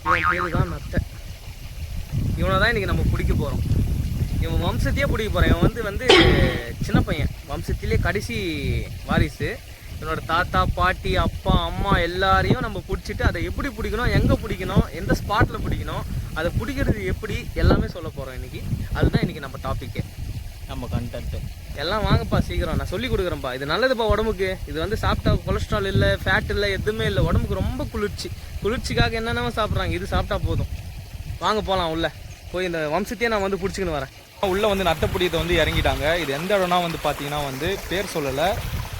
இவன் பேரு தான் நத்தை. இவனை தான் இன்றைக்கி நம்ம பிடிக்க போகிறோம். இவன் வம்சத்தையே பிடிக்க போகிறேன். இவன் வந்து சின்ன பையன், வம்சத்திலே கடைசி வாரிசு. என்னோட தாத்தா பாட்டி அப்பா அம்மா எல்லாரையும் நம்ம பிடிச்சிட்டு அதை எப்படி பிடிக்கணும், எங்கே பிடிக்கணும், எந்த ஸ்பாட்டில் பிடிக்கணும், அதை பிடிக்கிறது எப்படி எல்லாமே சொல்ல போகிறோம் இன்றைக்கி. அதுதான் இன்றைக்கி நம்ம டாப்பிக்கு, நம்ம கண்டென்ட்டு எல்லாம். வாங்கப்பா சீக்கிரம், நான் சொல்லி கொடுக்குறேன்ப்பா. இது நல்லதுப்பா உடம்புக்கு. இது வந்து சாப்பிட்டா கொலஸ்ட்ரால் இல்லை, ஃபேட் இல்லை, எதுவுமே இல்லை. உடம்புக்கு ரொம்ப குளிர்ச்சிக்காக என்னென்ன சாப்பிட்றாங்க, இது சாப்பிட்டா போதும். வாங்க போகலாம் உள்ள போய் இந்த வம்சத்தையே நான் வந்து பிடிச்சிக்கின்னு வரேன். உள்ளே வந்து நத்தை பிடிக்கிறத வந்து இறங்கிட்டாங்க. இது எந்த இடம்னா வந்து பார்த்தீங்கன்னா வந்து பேர் சொல்லலை,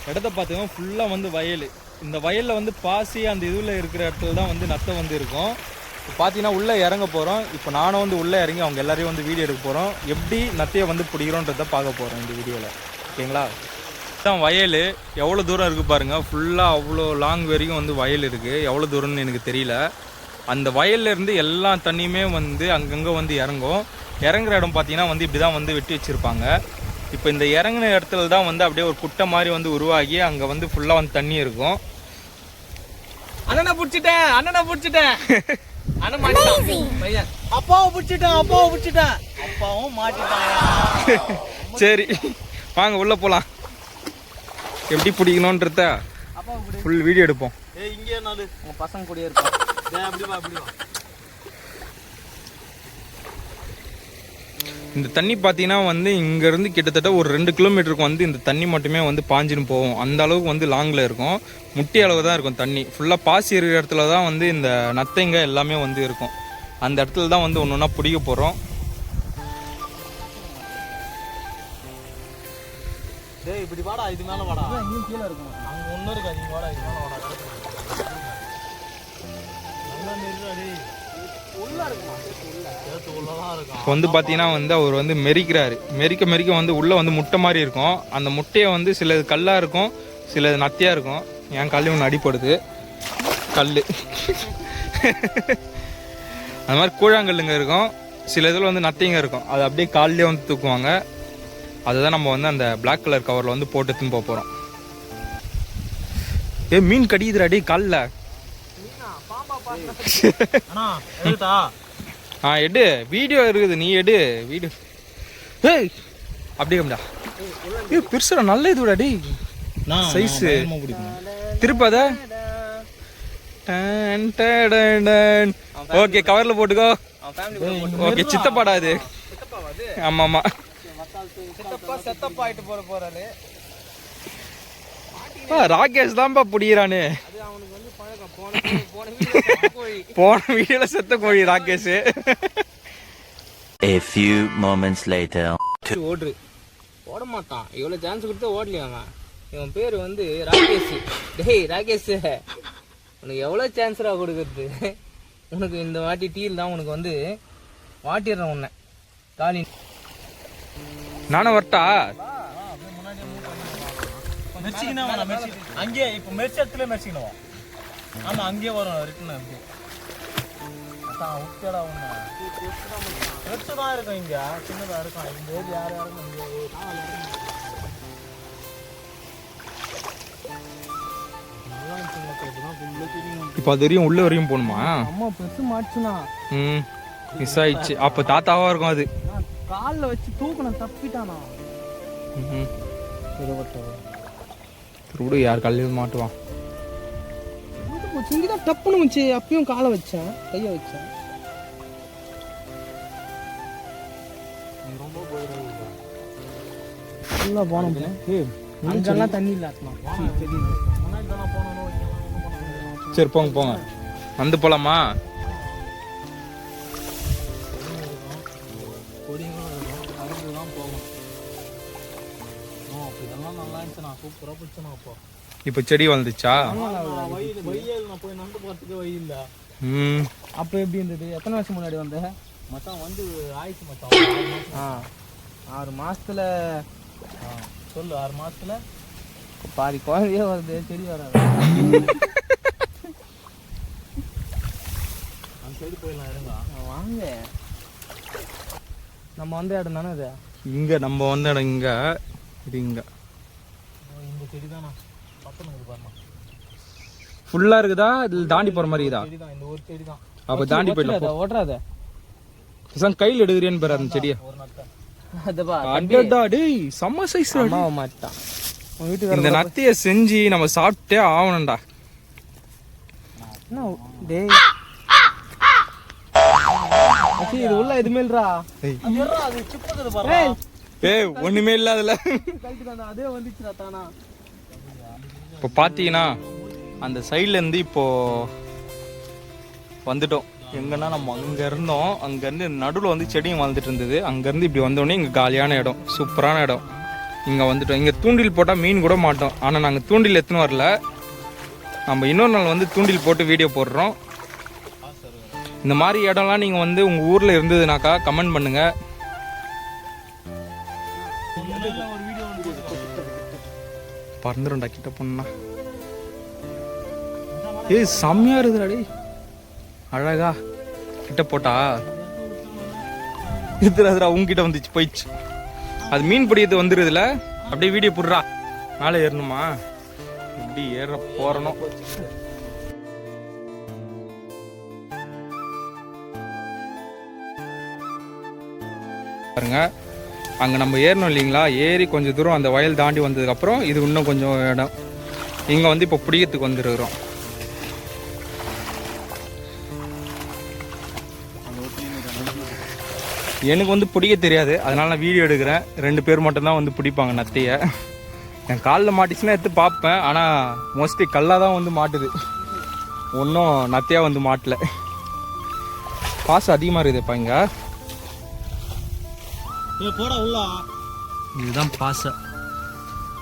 இடத்த பார்த்தீங்கன்னா ஃபுல்லாக வந்து வயல். இந்த வயலில் வந்து பாசி அந்த இதில் இருக்கிற இடத்துல தான் வந்து நத்தை வந்து இருக்கும். இப்போ பார்த்தீங்கன்னா உள்ளே இறங்க போகிறோம். இப்போ நானும் வந்து உள்ளே இறங்கி அவங்க எல்லாரையும் வந்து வீடியோ எடுக்க போகிறோம். எப்படி நத்தையை வந்து பிடிக்கிறோன்றதை பார்க்க போகிறோம் இந்த வீடியோவில். ஓகேங்களா? இதுதான் வயல். எவ்வளோ தூரம் இருக்குது பாருங்கள். ஃபுல்லாக அவ்வளோ லாங் வரைக்கும் வந்து வயல் இருக்குது. எவ்வளோ தூரம்னு எனக்கு தெரியல. அந்த வயல்லேருந்து எல்லா தண்ணியுமே வந்து அங்கங்கே வந்து இறங்கும். இறங்குற இடம் பார்த்தீங்கன்னா வந்து இப்படி தான் வந்து வெட்டி வச்சுருப்பாங்க. இப்போ இந்த இறங்கின இடத்துல தான் வந்து அப்படியே ஒரு குட்டை மாதிரி வந்து உருவாகி அங்கே வந்து ஃபுல்லாக வந்து தண்ணி இருக்கும். அண்ணனை பிடிச்சிட்டேன், அண்ணனை பிடிச்சிட்டேன், அண்ணன் மாட்டிட்டான். அப்பாவும் பிடிச்சிட்டேன், அப்பாவும் மாட்டிட்டான். சரி வாங்க உள்ளே போகலாம். எப்படி பிடிக்கணுன்றத ஃபுல் வீடியோ எடுப்போம். இங்கே உங்கள் பசங்க கூடயே இருப்போம். இந்த தண்ணி பார்த்தீங்கன்னா வந்து இங்கேருந்து கிட்டத்தட்ட ஒரு 2 கிலோமீட்டருக்கு வந்து இந்த தண்ணி மட்டுமே வந்து பாஞ்சின்னு போகும். அந்த அளவுக்கு வந்து லாங்கில் இருக்கும். முட்டி அளவு தான் இருக்கும் தண்ணி. ஃபுல்லாக பாசி இருக்கிற இடத்துல தான் வந்து இந்த நத்தைங்க எல்லாமே வந்து இருக்கும். அந்த இடத்துல தான் வந்து ஒன்று ஒன்றா பிடிக்க போகிறோம். இப்படி வாடா, இது மேலே வாடா, இன்னும் கீழே இருக்கும். அங்கே ஒன்றும் இருக்காது. இங்கே வாடா, இது மேலே வாடா. இப்போ வந்து பார்த்தீங்கன்னா வந்து அவர் வந்து மெரிக்கிறாரு. மெரிக்க வந்து உள்ளே வந்து முட்டை மாதிரி இருக்கும். அந்த முட்டையை வந்து சிலது கல்லாக இருக்கும், சிலது நத்தியாக இருக்கும். என் கல் ஒன்று அடிப்படுது கல். அந்த மாதிரி கூழாங்கல்லுங்க இருக்கும். சில இதில் வந்து நத்தைங்க இருக்கும். அது அப்படியே கால்லேயே வந்து தூக்குவாங்க. அதுதான் நம்ம வந்து அந்த பிளாக் கலர் கவரில் வந்து போட்டு திரும்ப போகிறோம். மீன் கடிக்குதுடாடி காலில். எடு, வீடியோ இருக்குது, நீ எடு வீடியோ. ஏய் அப்படியே கம்டா. பெருசா நல்ல இதுடாடி சைஸு. திருப்பாத. ஓகே கவர்ல போட்டுக்கோ. ஓகே சித்தப்பாடா இது. ஆமா ஆமா ராகேஷ் தான்ப்பா பிடிக்கிறானு. போன வீடியோல செத்த கோழி Rakesh. A few moments later. ஓடு ஓட மாட்டான். இவ்வளவு சான்ஸ் கொடுத்தா ஓடலையா அவன். இவன் பேர் வந்து ராகேஷ். டேய் ராகேஷ், உனக்கு எவ்வளவு சான்ஸ்ரா கொடுக்குறது. உனக்கு இந்த வாட்டி டீல் தான் உனக்கு வந்து வாட்டிடுறேன் உன்னை காலி. நானும் வரட்டா? அங்கே இப்போ மெர்ச்சி இடத்துல மெர்ச்சிக்கணும். ஆமா அங்கேயே வரும் ரிட்டர்ன். அப்படியே உட்கடா ஒன்று பெருசு தான் இருக்கும். இங்கே சின்னதாக இருக்கும். இந்த ஏரி யாரும் இப்போ அது வரையும் உள்ள வரையும் போகணுமா? அம்மா பெருசு மாட்டுச்சுனா மிஸ் ஆயிடுச்சு. அப்போ தாத்தாவா இருக்கும். அது காலில் வச்சு தூக்கணும், தப்பிட்டானா. திருவிடு யார் கல்லையும் மாட்டுவான். இங்கதான் டப்புன்னு வச்சு அப்பயும் காலை வச்சேன், கையை வச்சேன். அங்கெல்லாம் தண்ணி இல்ல. சரி போங்க போங்க, வந்து போலாமா? இப்ப செடி வளர்ந்துச்சா? அப்ப எப்படி இருந்தது? எத்தனை வருஷம் முன்னாடி வந்த மச்சான்? வந்து ஆயிடுச்சு மச்சான். 6 மாசத்துல சொல்லு. 6 மாசத்துல பாதி குழந்தையே வருது, செடி வராது. அந்த சைடு போயிடலாம். இருங்க வாங்க. நம்ம வந்த இடம் தானே இது. இங்க நம்ம வந்த இடம் இங்க. இது இங்க இந்த செடி தானா? பக்கம் பாருமா ஃபுல்லா இருக்குதா? இதுல தாண்டி போற மாதிரி இருக்குதா? செடி தான், இந்த ஒரு செடி தான். அப்போ தாண்டி போயிடலாம். ஓட்டுறாத கையில் எடுக்கிறேன்னு பாரு அந்த செடியை. ஒரு நத்தை. அதுப்பா அடடா டேய் செம்ம சைஸ். அம்மாவை மாட்டான் உன் வீட்டுக்கு இந்த நத்தையை செஞ்சு நம்ம சாப்பிட்டே ஆகணும்டா. என்ன டேய் அச்சி இது உள்ள எதுமே இல்லடா. அது என்னடா அது சிப்புக்குது பாரு. ஏய் ஒண்ணுமே இல்ல அதுல. அதே வந்துச்சுடா தானா. இப்போ பார்த்தீங்கன்னா அந்த சைட்ல இருந்து இப்போ வந்துட்டோம். எங்கன்னா நம்ம அங்க இருந்தோம், அங்க இருந்து நடுவில் வந்து செடியும் வளர்ந்துட்டு இருந்தது. அங்க இருந்து இப்படி வந்தோடனே இங்க காலியான இடம், சூப்பரான இடம். இங்க வந்துட்டோம். இங்க தூண்டில் போட்டால் மீன் கூட மாட்டோம். ஆனால் நாங்கள் தூண்டில் எத்தனை வரல. நம்ம இன்னொரு நாள் வந்து தூண்டில் போட்டு வீடியோ போடுறோம். இந்த மாதிரி இடம்லாம் நீங்கள் வந்து உங்கள் ஊரில் இருந்ததுனாக்கா கமெண்ட் பண்ணுங்க. பறந்துடும்டா கிட்ட பொண்ணா. ஏய் செம்மையா இருக்குடா டேய், அழகா. கிட்ட போட்டா இதுல உங்ககிட்ட வந்துச்சு போயிடுச்சு. அது மீன் பிடிக்கிறது வந்துருதுல. அப்படியே வீடியோ போடுறா. மேலே ஏறணுமா? இப்படி ஏற போறணும். பாருங்க அங்க நம்ம ஏறணும் இல்லைங்களா, ஏறி கொஞ்சம் தூரம் அந்த வயல் தாண்டி வந்ததுக்கு அப்புறம் இது இன்னும் கொஞ்சம் இடம். இங்க வந்து இப்போ பிடிக்கிறதுக்கு வந்துருக்கிறோம். எனக்கு வந்து பிடிக்க தெரியாது, அதனால நான் வீடியோ எடுக்கிறேன். 2 பேர் மட்டும்தான் வந்து பிடிப்பாங்க நத்தையை. என் காலில் மாட்டிச்சுன்னா எடுத்து பார்ப்பேன், ஆனால் மோஸ்ட்லி கல்லாக தான் வந்து மாட்டுது. ஒன்றும் நத்தையாக வந்து மாட்டல. பாசம் அதிகமாக இருக்குதுப்பா இங்கே. போடா உள்ள. இதுதான் பாசை.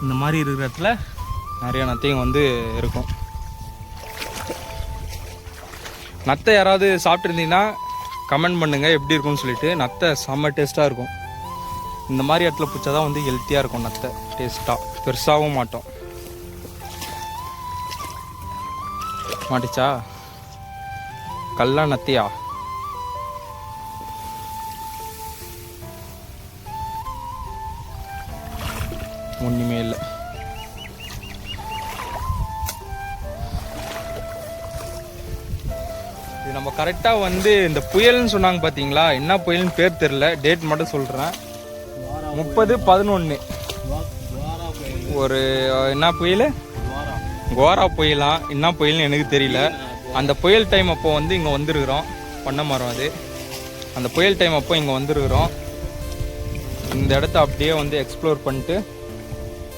இந்த மாதிரி இருக்கிற இடத்துல நிறைய நத்தையும் வந்து இருக்கும். நத்தை யாராவது சாப்பிட்ருந்தீங்கன்னா கமெண்ட் பண்ணுங்க எப்படி இருக்கும்னு சொல்லிட்டு. நத்தை செம்ம டேஸ்ட்டாக இருக்கும். இந்த மாதிரி இடத்துல பிடிச்சா தான் வந்து ஹெல்த்தியாக இருக்கும் நத்தை, டேஸ்ட்டாக. பெருசாகவும் மாட்டோம். மாட்டிச்சா? கல்லா நத்தியா? ஒன்றுமே இல்லை. இது நம்ம கரெக்டாக வந்து இந்த புயல்னு சொன்னாங்க பார்த்தீங்களா, என்ன புயல்னு பேர் தெரில, டேட் மட்டும் சொல்கிறேன். 30/11 ஒரு என்ன புயல், கோரா புயலாம், என்ன புயல்னு எனக்கு தெரியல. அந்த புயல் டைம் அப்போ வந்து இங்கே வந்துருக்குறோம். பண்ண மரம் அது. அந்த புயல் டைம் அப்போ இங்கே வந்துருக்குறோம். இந்த இடத்த அப்படியே வந்து எக்ஸ்ப்ளோர் பண்ணிட்டு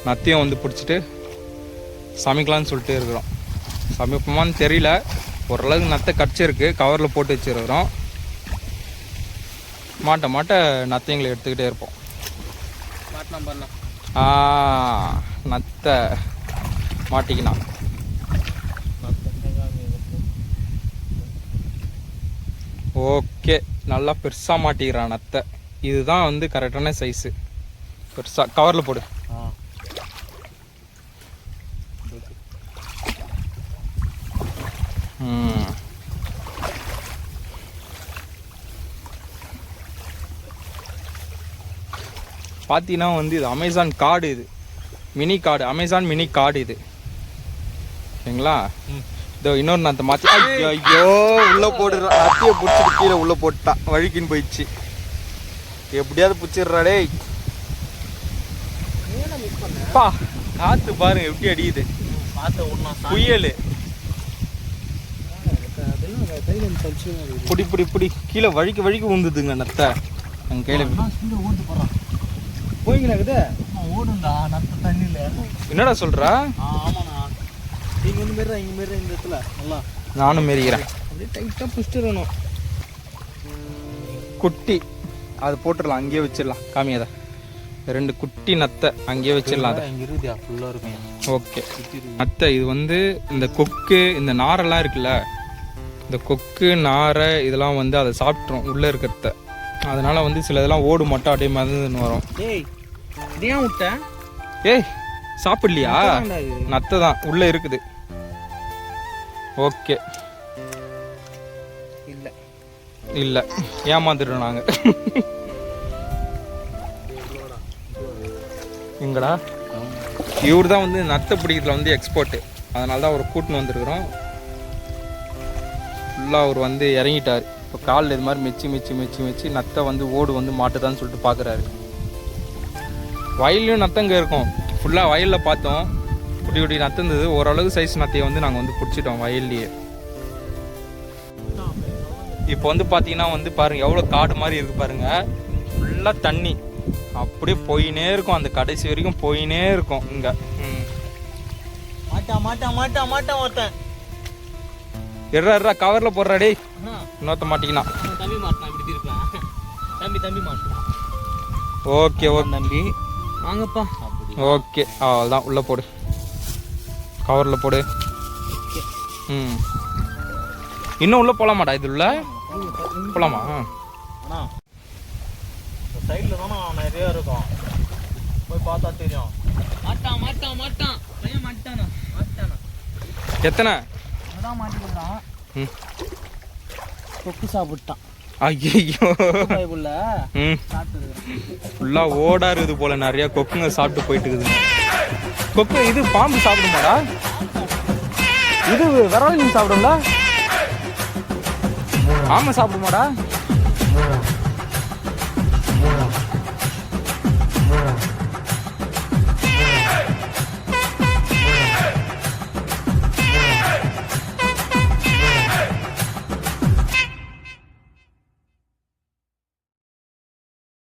நத்தையும் வந்து பிடிச்சிட்டு சமைக்கலான்னு சொல்லிட்டு இருக்கிறோம். சமைப்போமான்னு தெரியல, ஓரளவுக்கு நத்தை கடிச்சிருக்கு, கவரில் போட்டு வச்சுருக்கிறோம். மாட்ட மாட்ட நத்தைங்களை எடுத்துக்கிட்டே இருப்போம். நத்தை மாட்டிக்கினான். ஓகே, நல்லா பெருசாக மாட்டிக்கிறான் நத்தை. இதுதான் வந்து கரெக்டான சைஸு. பெருசாக கவரில் போடு. பார்த்தீங்கன்னா வந்து இது அமேசான் காடு, இது மினி காடு, அமேசான் மினி காடு இது. சரிங்களா? இதோ இன்னொரு நத்தை மாற்றி. ஐயோ உள்ளே போடுறா. நத்தையை பிடிச்சிட்டு கீழே உள்ளே போட்டான், வழுக்கின்னு போயிடுச்சு. எப்படியாவது பிடிச்சிடுறாடே. பா காற்று பாருங்க எப்படி அடியுது, புயல். புடி புடி புடி கீழே வழுக்கி வழுக்கி ஊந்துதுங்க நத்தை. எங்கள் கையில் போய்ங்களாக்குது ஓடுண்டா நத்தை தண்ணியில். என்னடா சொல்கிறா? ஆமாண்ணா, நீங்கள் வந்து மாரி இங்கே மாரி இந்த இடத்துல நல்லா நானும் மாரிக்கிறேன். அப்படியே டைட்டாக பிடிச்சிடணும். குட்டி அது போட்டுடலாம், அங்கேயே வச்சிடலாம். காமியாத 2 குட்டி நத்தை அங்கேயே வச்சிடலாம். அதை இங்கே இருக்குதா ஃபுல்லாக இருக்கும். ஓகே, நத்தை இது வந்து இந்த கொக்கு, இந்த நாரெல்லாம் இருக்குல்ல, இந்த கொக்கு நாரை இதெல்லாம் வந்து அதை சாப்பிட்றோம் உள்ளே இருக்கிறத. அதனால வந்து சில இதெல்லாம் ஓடு மட்டும் அப்படியே மறந்துன்னு வரும். ஏய் இதையும் விட்ட. ஏய் சாப்பிடலையா? நத்தை தான் உள்ளே இருக்குது. ஓகே, இல்லை இல்லை ஏமாந்துடுறோம் நாங்கள். எங்கடா இவர் தான் வந்து நத்தை பிடிக்கிறதுல வந்து எக்ஸ்போர்ட்டு. அதனால தான் ஒரு கூட்டுன்னு வந்துருக்குறோம். ஃபுல்லாக அவர் வந்து இறங்கிட்டார். இப்போ காலில் இது மாதிரி மெச்சி நத்தை வந்து ஓடு வந்து மாட்டுதான்னு சொல்லிட்டு பார்க்குறாரு. வயல்லையும் நத்தங்க இருக்கும். ஃபுல்லாக வயலில் பார்த்தோம், குட்டி குட்டி நத்தை இருந்தது. ஓரளவு சைஸ் நத்தையை வந்து நாங்கள் வந்து பிடிச்சிட்டோம் வயல்லையே. இப்போ வந்து பார்த்தீங்கன்னா வந்து பாருங்கள் எவ்வளோ காடு மாதிரி இருக்குது பாருங்கள். ஃபுல்லாக தண்ணி அப்படியே போயினே இருக்கும், அந்த கடைசி வரைக்கும் போயினே இருக்கும் இங்கே. மாட்டான் ஒருத்தன். எர்றா கவரில் போடுறா டேய், இன்னொருத்த மாட்டிக்கலாம். தம்பி மாட்டான், இப்படி இருப்பேன். தம்பி மாட்டான். ஓகே தம்பி வாங்கப்பா. ஓகே அவ்வளோதான், உள்ளே போடு, கவரில் போடு. இன்னும் உள்ளே போகலாமாடா? இது உள்ள போகலாமா? அண்ணா இந்த சைடில் தானே நிறைய இருக்கும், போய் பார்த்தா தெரியும். மாட்டான் பையன் மாட்டானா. எத்தனை? அதான் மாட்டிக்கிறான். கொக்கு சாப்பிட்டான். ஐயோ உள்ள ஃபுல்லாக ஓடா இருக்குது போல, நிறைய கொக்குங்க சாப்பிட்டு போயிட்டு இருக்குது. கொக்கு இது பாம்பு சாப்பிடுமாடா? இது விரல் மீன் சாப்பிடும்ல? ஆமா சாப்பிடுமாடா?